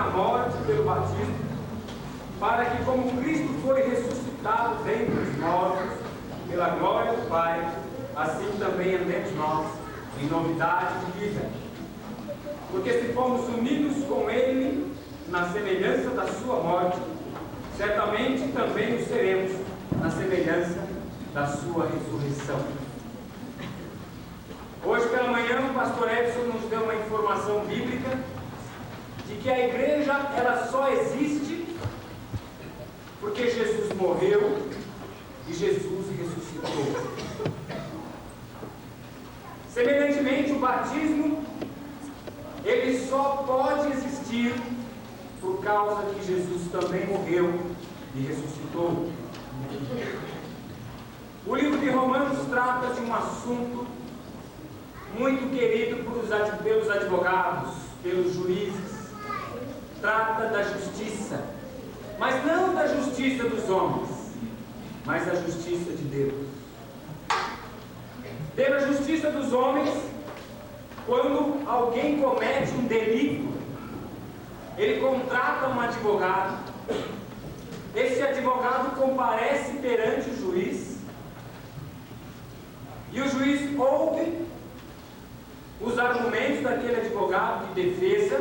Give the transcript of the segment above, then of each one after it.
na morte pelo batismo, para que, como Cristo foi ressuscitado dentre os mortos, pela glória do Pai, assim também andemos nós, em novidade de vida. Porque se formos unidos com Ele na semelhança da sua morte, certamente também o seremos na semelhança da sua ressurreição. Hoje pela manhã o pastor Edson nos deu uma informação bíblica de que a igreja ela só existe porque Jesus morreu e Jesus ressuscitou. Semelhantemente, o batismo ele só pode existir por causa que Jesus também morreu e ressuscitou. O livro de Romanos trata de um assunto muito querido pelos advogados, pelos juízes. Trata da justiça, mas não da justiça dos homens, mas da justiça de Deus. Pela justiça dos homens, quando alguém comete um delito, ele contrata um advogado. Esse advogado comparece perante o juiz e o juiz ouve os argumentos daquele advogado de defesa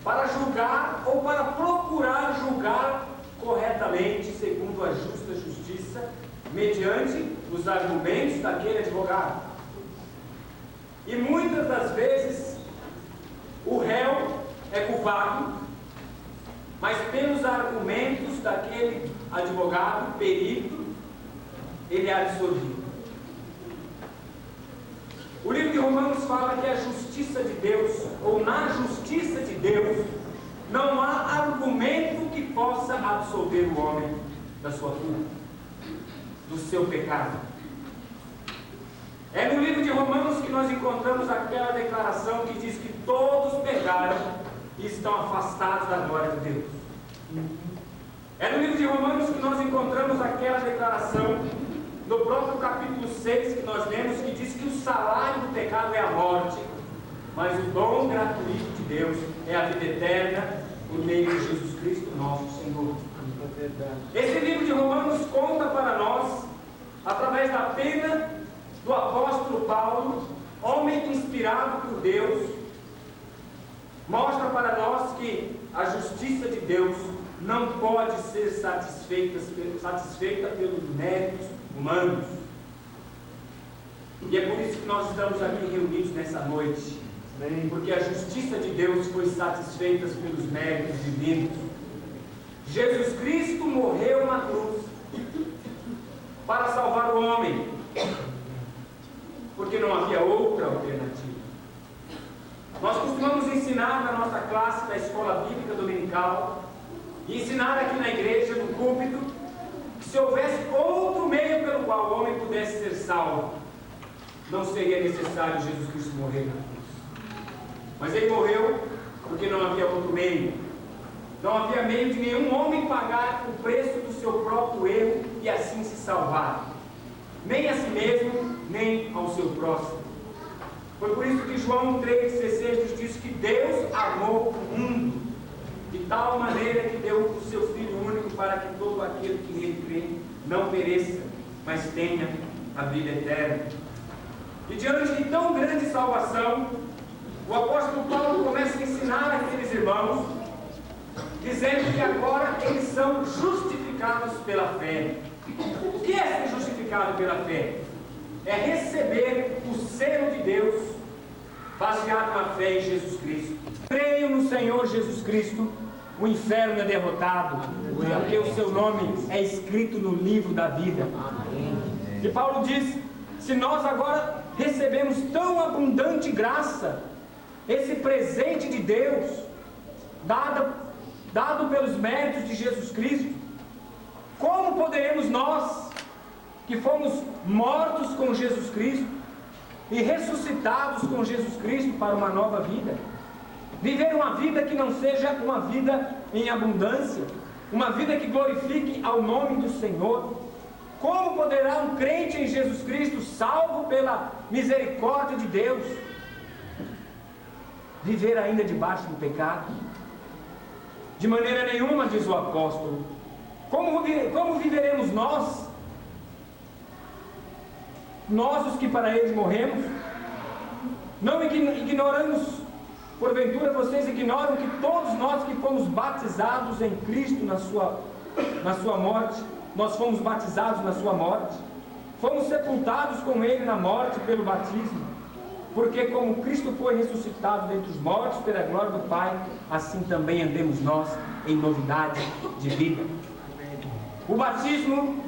para julgar ou para procurar julgar corretamente, segundo a justa justiça, mediante os argumentos daquele advogado. E muitas das vezes o réu é culpado, mas pelos argumentos daquele advogado, perito, ele é absolvido. O livro de Romanos fala que a justiça de Deus, ou na justiça de Deus, não há argumento que possa absolver o homem da sua culpa, do seu pecado. É no livro de Romanos que nós encontramos aquela declaração que diz que todos pecaram e estão afastados da glória de Deus. É no livro de Romanos que nós encontramos aquela declaração no próprio capítulo 6 que nós lemos, que diz que o salário do pecado é a morte, mas o dom gratuito de Deus é a vida eterna por meio de Jesus Cristo, nosso Senhor. Esse livro de Romanos conta para nós, através da pena do apóstolo Paulo, homem inspirado por Deus, mostra para nós que a justiça de Deus não pode ser satisfeita pelos méritos humanos. E é por isso que nós estamos aqui reunidos nessa noite, porque a justiça de Deus foi satisfeita pelos méritos divinos. Jesus Cristo morreu na cruz para salvar o homem, porque não havia outra alternativa. Nós costumamos ensinar na nossa classe da escola bíblica dominical e ensinar aqui na igreja, no púlpito, que se houvesse outro meio pelo qual o homem pudesse ser salvo, não seria necessário Jesus Cristo morrer na cruz. Mas ele morreu porque não havia outro meio. Não havia meio de nenhum homem pagar o preço do seu próprio erro e assim se salvar, nem a si mesmo, nem ao seu próximo. Foi por isso que João 3,16 nos diz que Deus amou o mundo de tal maneira que deu o seu Filho único, para que todo aquele que nele crê não pereça, mas tenha a vida eterna. E diante de tão grande salvação, o apóstolo Paulo começa a ensinar aqueles irmãos, dizendo que agora eles são justificados pela fé. O que é ser justificado pela fé? É receber o selo de Deus baseado na fé em Jesus Cristo. Creio no Senhor Jesus Cristo, o inferno é derrotado, porque o seu nome é escrito no livro da vida. E Paulo diz: se nós agora recebemos tão abundante graça, esse presente de Deus, dado pelos méritos de Jesus Cristo, como poderemos nós, que fomos mortos com Jesus Cristo e ressuscitados com Jesus Cristo para uma nova vida, viver uma vida que não seja uma vida em abundância, uma vida que glorifique ao nome do Senhor? Como poderá um crente em Jesus Cristo, salvo pela misericórdia de Deus, viver ainda debaixo do pecado? De maneira nenhuma, diz o apóstolo. Como viveremos nós? Nós, os que para eles morremos? Não ignoramos, porventura vocês ignoram que todos nós que fomos batizados em Cristo na sua morte, nós fomos batizados na sua morte, fomos sepultados com Ele na morte pelo batismo, porque como Cristo foi ressuscitado dentre os mortos pela glória do Pai, assim também andemos nós em novidade de vida. O batismo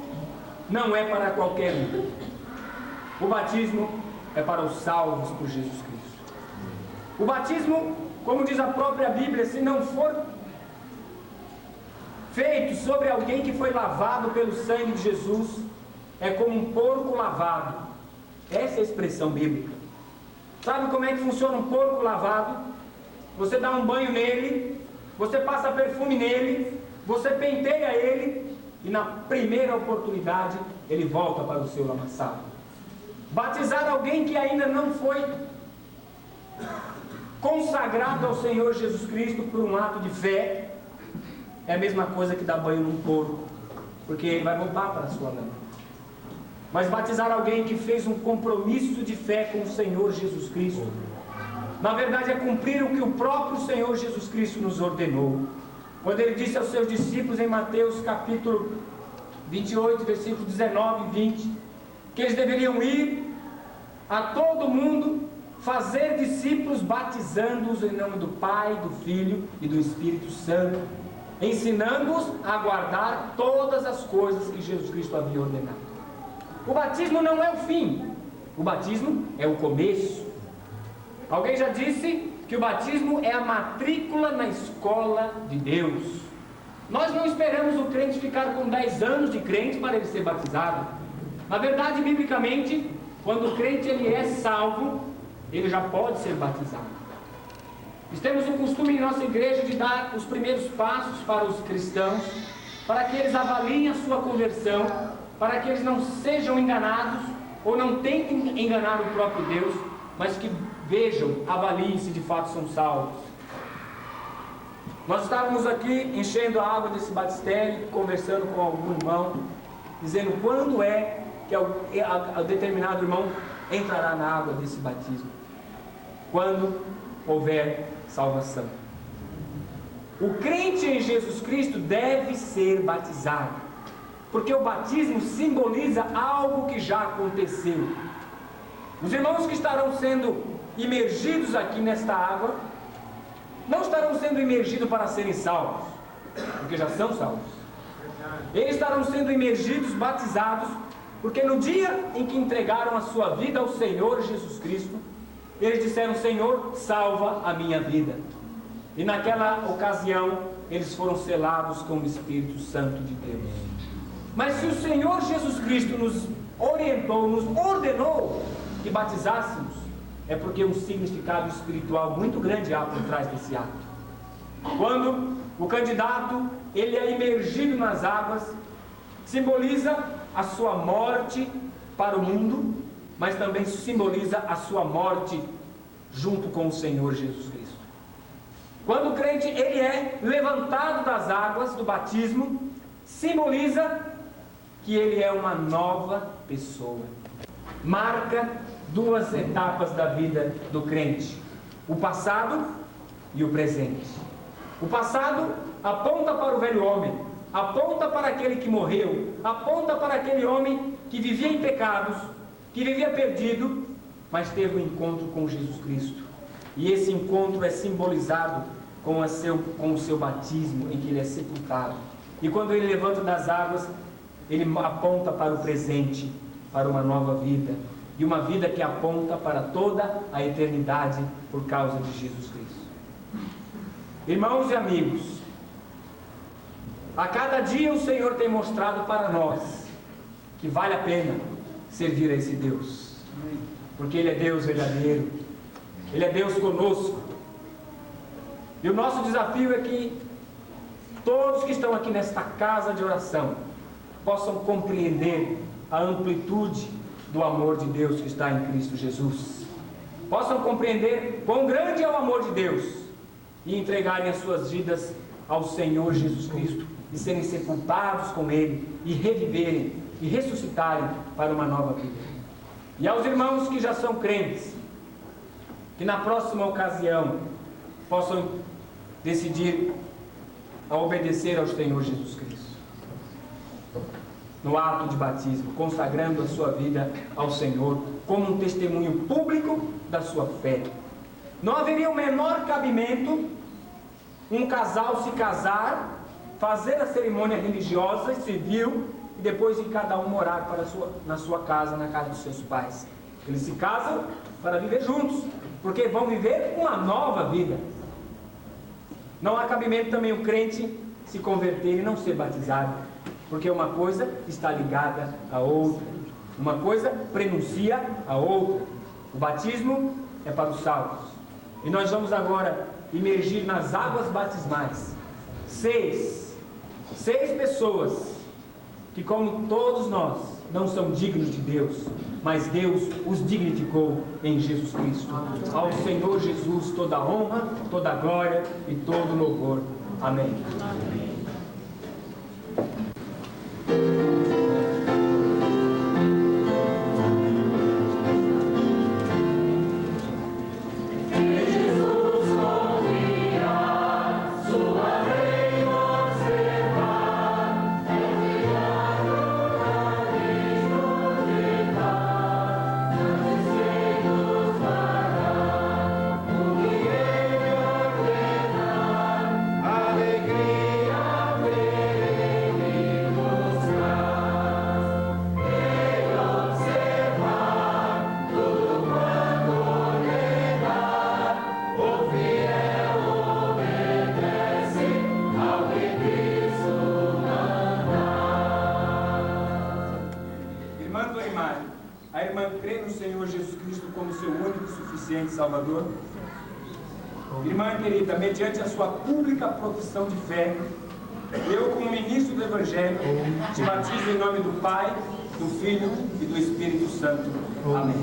não é para qualquer um. O batismo é para os salvos por Jesus Cristo. O batismo, como diz a própria Bíblia, se não for feito sobre alguém que foi lavado pelo sangue de Jesus, é como um porco lavado. Essa é a expressão bíblica. Sabe como é que funciona um porco lavado? Você dá um banho nele, você passa perfume nele, você penteia ele, e na primeira oportunidade ele volta para o seu lamaçal. Batizar alguém que ainda não foi consagrado ao Senhor Jesus Cristo por um ato de fé é a mesma coisa que dar banho num porco, porque ele vai voltar para a sua lama. Mas batizar alguém que fez um compromisso de fé com o Senhor Jesus Cristo, na verdade é cumprir o que o próprio Senhor Jesus Cristo nos ordenou, quando Ele disse aos seus discípulos em Mateus capítulo 28, versículos 19 e 20, que eles deveriam ir a todo mundo, fazer discípulos, batizando-os em nome do Pai, do Filho e do Espírito Santo, ensinando-os a guardar todas as coisas que Jesus Cristo havia ordenado. O batismo não é o fim, o batismo é o começo. Alguém já disse que o batismo é a matrícula na escola de Deus. Nós não esperamos o crente ficar com 10 anos de crente para ele ser batizado. Na verdade, biblicamente, quando o crente ele é salvo, ele já pode ser batizado. Nós temos o costume em nossa igreja de dar os primeiros passos para os cristãos, para que eles avaliem a sua conversão, para que eles não sejam enganados, ou não tentem enganar o próprio Deus, mas que vejam, avaliem se de fato são salvos. Nós estávamos aqui enchendo a água desse batistério, conversando com algum irmão, dizendo quando é que a determinado irmão entrará na água desse batismo. Quando houver salvação. O crente em Jesus Cristo deve ser batizado, porque o batismo simboliza algo que já aconteceu. Os irmãos que estarão sendo imergidos aqui nesta água, não estarão sendo imergidos para serem salvos, porque já são salvos. Eles estarão sendo imergidos, batizados, porque no dia em que entregaram a sua vida ao Senhor Jesus Cristo, eles disseram: Senhor, salva a minha vida. E naquela ocasião, eles foram selados com o Espírito Santo de Deus. Mas se o Senhor Jesus Cristo nos orientou, nos ordenou que batizássemos, é porque um significado espiritual muito grande há por trás desse ato. Quando o candidato ele é imergido nas águas, simboliza a sua morte para o mundo, mas também simboliza a sua morte junto com o Senhor Jesus Cristo. Quando o crente ele é levantado das águas do batismo, simboliza que ele é uma nova pessoa. Marca duas etapas da vida do crente: o passado e o presente. O passado aponta para o velho homem, aponta para aquele que morreu, aponta para aquele homem que vivia em pecados, que vivia perdido, mas teve um encontro com Jesus Cristo. E esse encontro é simbolizado com o seu batismo, em que ele é sepultado. E quando ele levanta das águas, ele aponta para o presente, para uma nova vida. E uma vida que aponta para toda a eternidade por causa de Jesus Cristo. Irmãos e amigos, a cada dia o Senhor tem mostrado para nós que vale a pena servir a esse Deus, porque Ele é Deus verdadeiro, Ele é Deus conosco. E o nosso desafio é que todos que estão aqui nesta casa de oração possam compreender a amplitude do amor de Deus que está em Cristo Jesus, possam compreender quão grande é o amor de Deus e entregarem as suas vidas ao Senhor Jesus Cristo e serem sepultados com Ele e reviverem e ressuscitarem para uma nova vida. E aos irmãos que já são crentes, que na próxima ocasião possam decidir a obedecer ao Senhor Jesus Cristo no ato de batismo, consagrando a sua vida ao Senhor como um testemunho público da sua fé. Não haveria o menor cabimento um casal se casar, fazer a cerimônia religiosa e civil e depois ir cada um morar na sua casa, na casa dos seus pais. Eles se casam para viver juntos, porque vão viver uma nova vida. Não há cabimento também o crente se converter e não ser batizado, porque uma coisa está ligada à outra, uma coisa prenuncia a outra. O batismo é para os salvos, e nós vamos agora imergir nas águas batismais seis pessoas que, como todos nós, não são dignos de Deus, mas Deus os dignificou em Jesus Cristo. Ao Senhor Jesus toda a honra, toda a glória e todo o louvor. Amém. Amém. A irmã crê no Senhor Jesus Cristo como seu único e suficiente Salvador? Irmã querida, mediante a sua pública profissão de fé, eu, como ministro do Evangelho, te batizo em nome do Pai, do Filho e do Espírito Santo. Amém.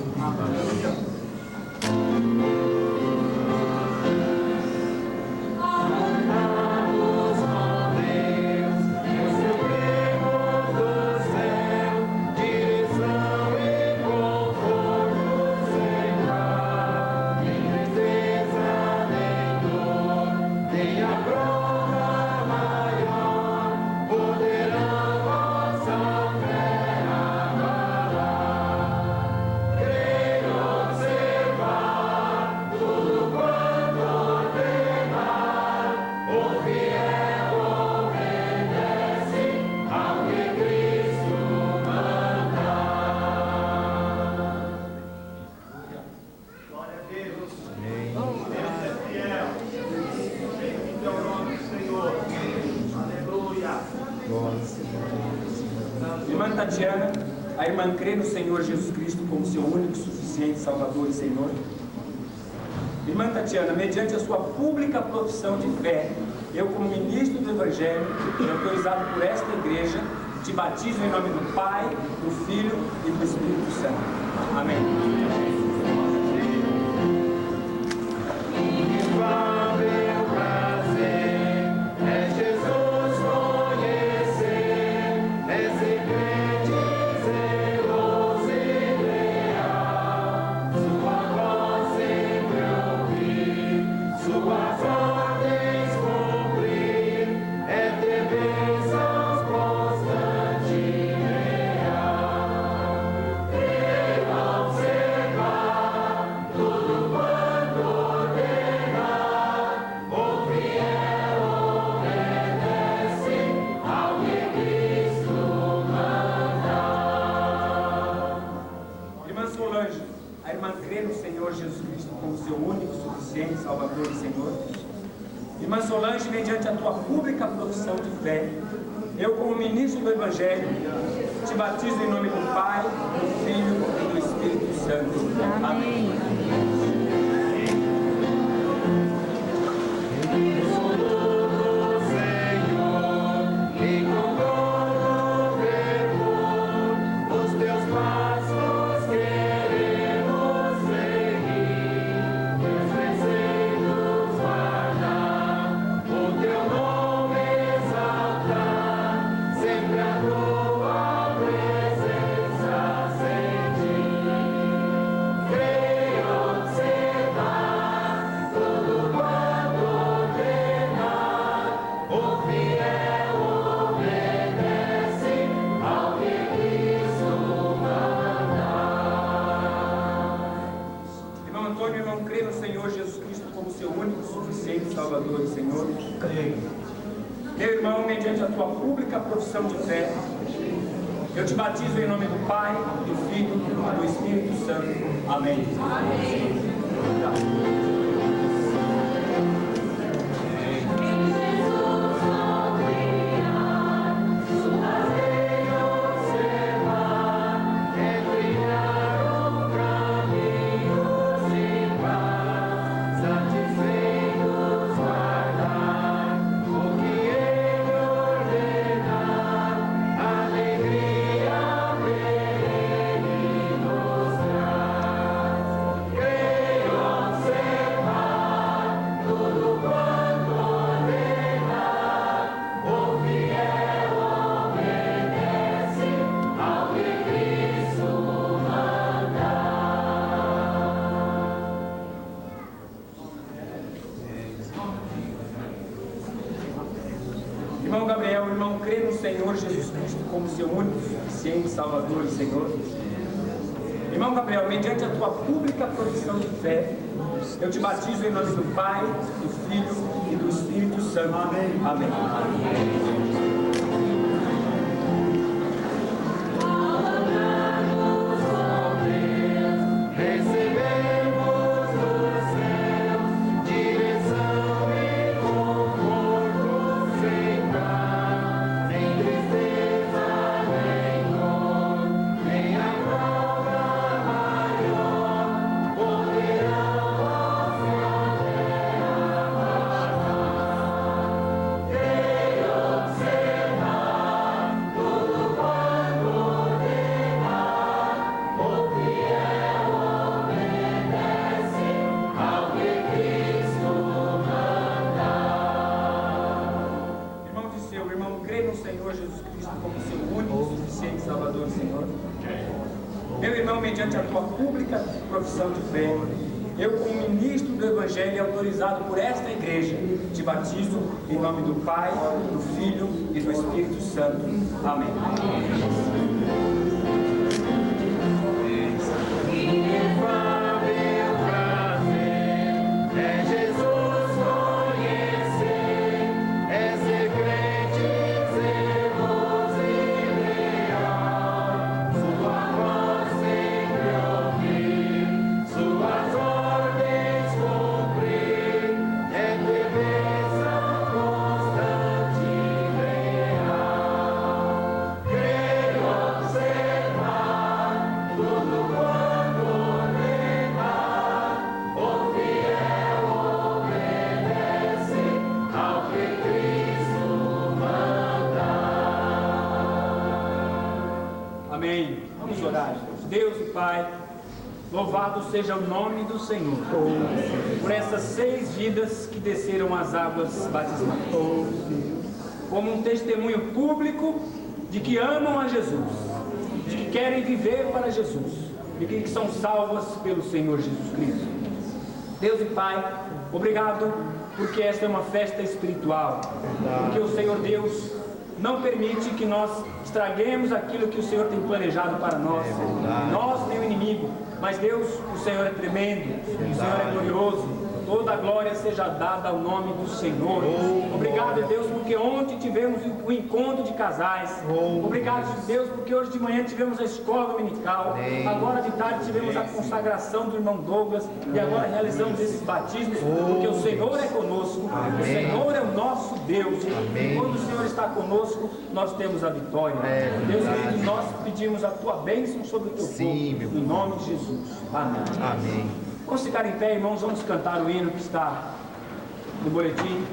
Irmã Tatiana, a irmã crê no Senhor Jesus Cristo como seu único, suficiente Salvador e Senhor? Irmã Tatiana, mediante a sua pública profissão de fé, eu, como ministro do Evangelho e autorizado por esta igreja, te batizo em nome do Pai, do Filho e do Espírito Santo. Amém. A irmã crê no Senhor Jesus Cristo como seu único, suficiente Salvador e Senhor? Irmã Solange, mediante a tua pública profissão de fé, eu, como ministro do Evangelho, te batizo em nome do Pai, do Filho e do Espírito Santo. Amém. Teu nome Meu irmão, mediante a tua pública profissão de fé, eu te batizo em nome do Pai, do Filho e do Espírito Santo. Amém. Amém. Irmão Gabriel, irmão, crê no Senhor Jesus Cristo como seu único, suficiente Salvador e Senhor. Irmão Gabriel, mediante a tua pública profissão de fé, eu te batizo em nome do Pai, do Filho e do Espírito Santo. Amém. Amém. Meu irmão, mediante a tua pública profissão de fé, eu, como ministro do Evangelho e autorizado por esta igreja, te batizo em nome do Pai, do Filho e do Espírito Santo. Amém. Amém. Vamos orar. Deus e Pai, louvado seja o nome do Senhor por essas 6 vidas que desceram as águas batismais, como um testemunho público de que amam a Jesus, de que querem viver para Jesus e que são salvas pelo Senhor Jesus Cristo. Deus e Pai, obrigado porque esta é uma festa espiritual, porque o Senhor Deus não permite que nós estraguemos aquilo que o Senhor tem planejado para nós. Nós nem o inimigo, mas Deus, o Senhor é tremendo, o Senhor é glorioso. Toda a glória seja dada ao nome do Senhor. Obrigado, Deus, porque ontem tivemos o encontro de casais. Obrigado, Deus, porque hoje de manhã tivemos a escola dominical. Agora de tarde tivemos a consagração do irmão Douglas. E agora realizamos esses batismos, porque o Senhor é conosco. O Senhor é o nosso Deus. E quando o Senhor está conosco, nós temos a vitória. Deus querido, nós pedimos a tua bênção sobre o teu povo. Em nome de Jesus. Amém. Amém. Vamos ficar em pé, irmãos, vamos cantar o hino que está no boletim.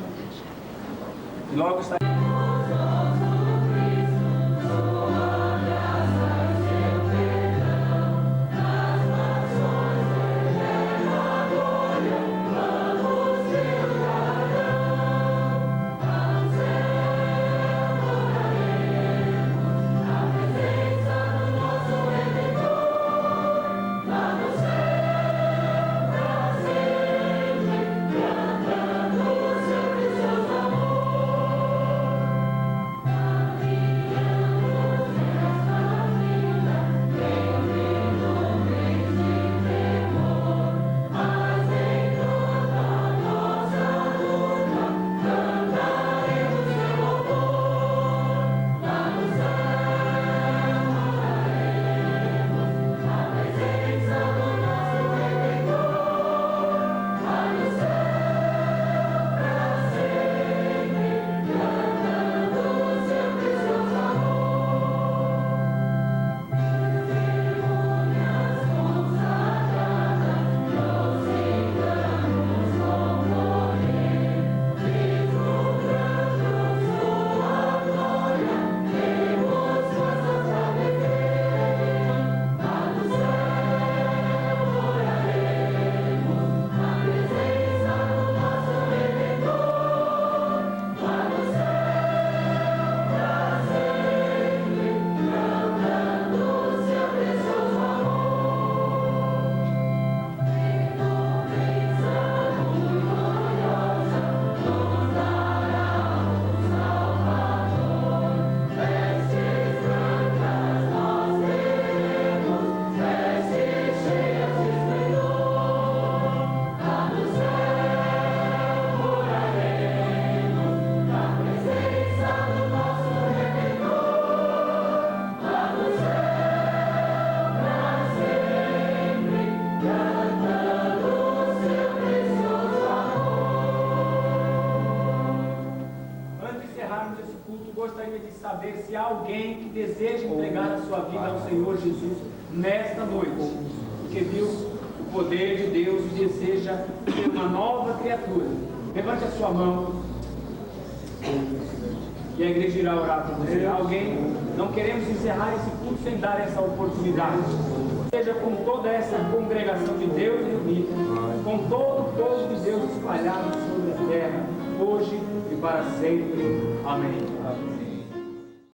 E logo está. encerrarmos esse culto, gostaria de saber se há alguém que deseja entregar a sua vida ao Senhor Jesus nesta noite, porque viu o poder de Deus e deseja ser uma nova criatura. Levante a sua mão e a igreja irá orar por você. Alguém? Não queremos encerrar esse culto sem dar essa oportunidade. Seja com toda essa congregação de Deus reunida, com todo o povo de Deus espalhado sobre a terra, hoje e para sempre. Amém.